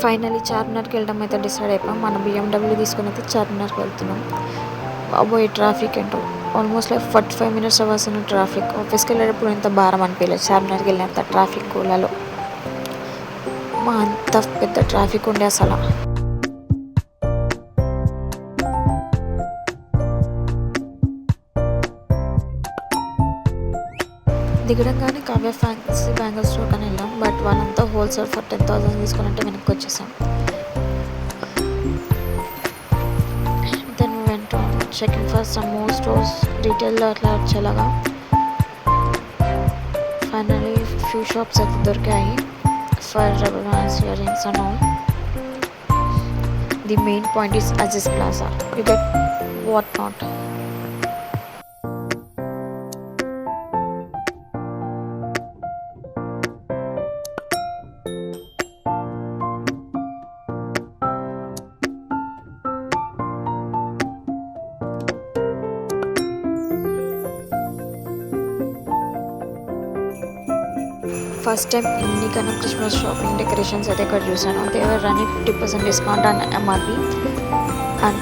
Finally చార్మినార్కి వెళ్ళడం అయితే decide అయిపోయాం. మనం BMW తీసుకుని అయితే చార్మినార్కి వెళ్తున్నాం. బాబోయ్ ట్రాఫిక్ ఏంటో ఆల్మోస్ట్ లైక్ 45 minutes అవ్వాల్సిన ట్రాఫిక్. ఆఫీస్కి వెళ్ళేటప్పుడు ఎంత భారం అనిపించలేదు, చార్మినార్కి వెళ్ళినంత ట్రాఫిక్ కూలలో మా అంత పెద్ద ట్రాఫిక్ ఉండే అసలు. దిగడంగానే కావ్య ఫ్యాన్సీ బ్యాంగిల్ స్టోర్ అని వెళ్ళాం. బట్ వాళ్ళంతా హోల్సేల్ ఫర్ 10,000 తీసుకున్నట్టే వెనక్కి వచ్చేసాం. Then went checking for some more stores డీటెయిల్లో అట్లా వచ్చేలాగా. ఫైనలీ ఫ్యూ షాప్స్ అయితే దొరికాయి for earrings and all. The main point is అజిస్ plaza. You get what not. First time ఎన్నికైనా క్రిస్మస్ షాపింగ్ డెకరేషన్స్ అయితే ఇక్కడ చూసాను. They were running 50% discount and MRP. And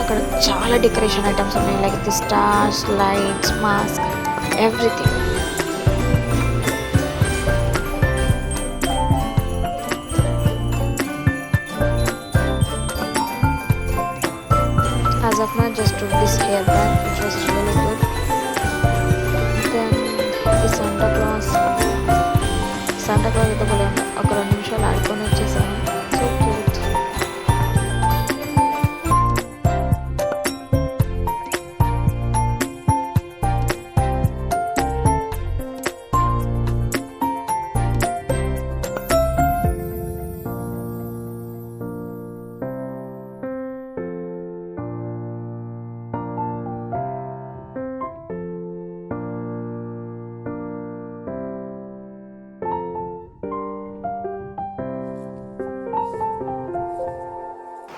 అక్కడ చాలా డెకరేషన్ ఐటమ్స్ ఉన్నాయి, like the stars, lights, mask, everything. As of now, just took this hairband, which was really good. Then the Santa Claus అయితే పోలే ఒక 2 నిమిషాలు ఆడుకొని వచ్చేసాను. So cute.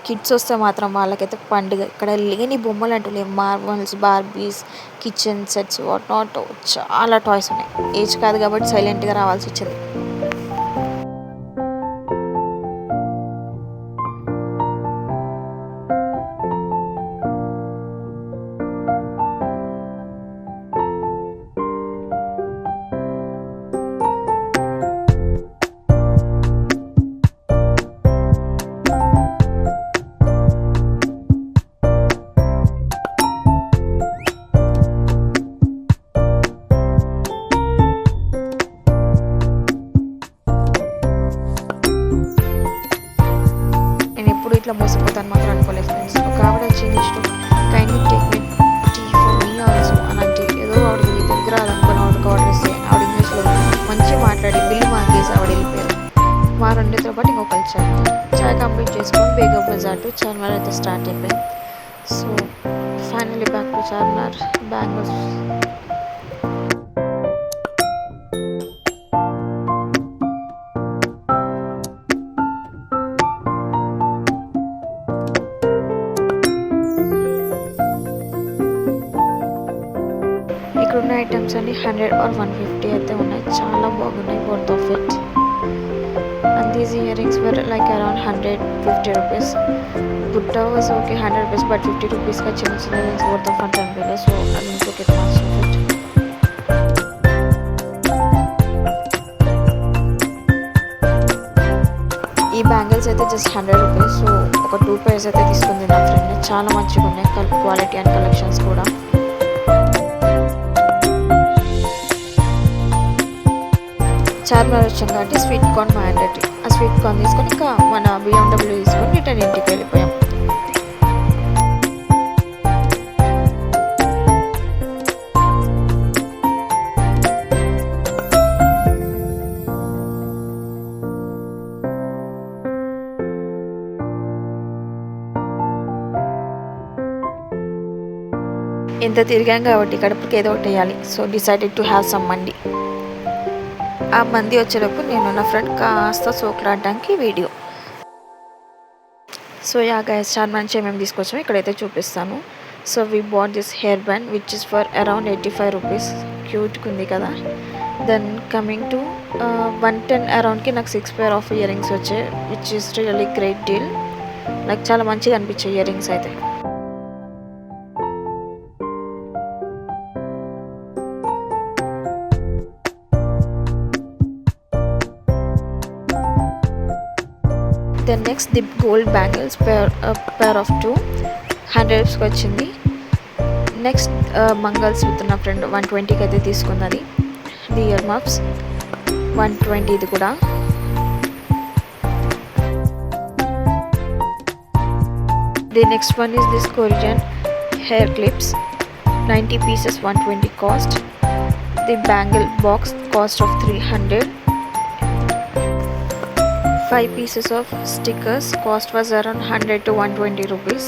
కిడ్స్ వస్తే మాత్రం వాళ్ళకైతే పండుగ. ఇక్కడ లేని బొమ్మలు అంటూ లేవు. Marvels, బార్బీస్, kitchen sets, what not చాలా టాయ్స్ ఉన్నాయి. ఏజ్ కాదు కాబట్టి సైలెంట్గా రావాల్సి వచ్చింది. ఇట్లా మోసపోతాను మాత్రం అనుకోలేదు ఫ్రెండ్స్. ఒక ఆవిడ వచ్చింది, ఇష్టం kindly take me tea for me also అని అంటే ఏదో ఆవిడకి దగ్గర రాదనుకుని ఆవిడకి ఆర్డర్ ఇస్తే ఆవిడ ఇంగ్లీష్లో మంచిగా మాట్లాడి బిల్లు మార్కేసి ఆవిడ వెళ్ళిపోయారు. మా రెండితో పాటు ఇంకొక చాయ్ కంప్లీట్ చేసుకొని బేగం బజార్ టు చార్మినార్ అయితే స్టార్ట్ అయిపోయింది. So finally back to Charminar bangles. ఇక్కడున్న ఐటమ్స్ అన్ని 100 or 150 అయితే ఉన్నాయి. చాలా బాగున్నాయి, worth of it. And these ear rings were like around 150 rupees. బుట్ట వాజ్ ఓకే 100 రూపీస్, బట్ 50 రూపీస్గా చిన్న చిన్న rings worth of 110. So I will took it much of it. ఈ బ్యాంగిల్స్ అయితే జస్ట్ 100 రూపీస్. సో ఒక 2 pairs అయితే తీసుకుంది నా friend. చాలా మంచిగా ఉన్నాయి క్వాలిటీ అండ్ కలెక్షన్స్ కూడా. చార్మినార్ వచ్చాం కాబట్టి స్వీట్ కార్న్ మ్యాండేటరీ. ఆ స్వీట్ కార్న్ తీసుకొని ఇంకా మన BMW తీసుకొని రిటర్న్ ఇంటికి వెళ్ళిపోయాం. ఎంత తిరిగాం కాబట్టి కడుపుకి ఏదో ఒకటి వేయాలి. So decided to have some mandi. ఆ మంది వచ్చేటప్పుడు నేను నా ఫ్రెండ్ కాస్త సోకులాడడానికి video. So yeah guys, Charminar నుంచి మేము తీసుకొచ్చాము, ఇక్కడైతే చూపిస్తాను. So we bought this hair band which is for around 85 rupees. క్యూట్గా ఉంది కదా. దెన్ కమింగ్ టు 110 అరౌండ్కి నాకు 6 పేర్ ఆఫ్ ఇయర్ రింగ్స్ వచ్చాయి, which is really great deal. నాకు చాలా మంచిగా అనిపించాయి ఇయర్ రింగ్స్ అయితే. Then next the gold bangles pair of 2 100 వచ్చింది. నెక్స్ట్ మంగల్స్ విత్ నా ఫ్రెండ్ 120కి అయితే తీసుకున్నది. ది ఇయర్ మఫ్స్ 120 ఇది కూడా. The next one is this Korean hair clips 90 pieces 120 cost. The bangle box cost of 300. 5 pieces of stickers cost was around 100 to 120 rupees.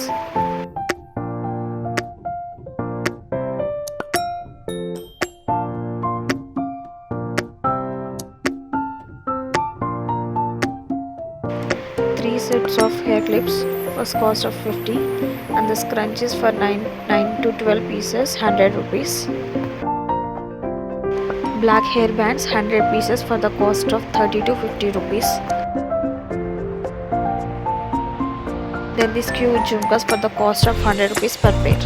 Three sets of hair clips was cost of 50 and the scrunchies for 9 to 12 pieces 100 rupees. Black hair bands 100 pieces for the cost of 30 to 50 rupees. Then these cute jhumkas for the cost of 100 rupees per pair.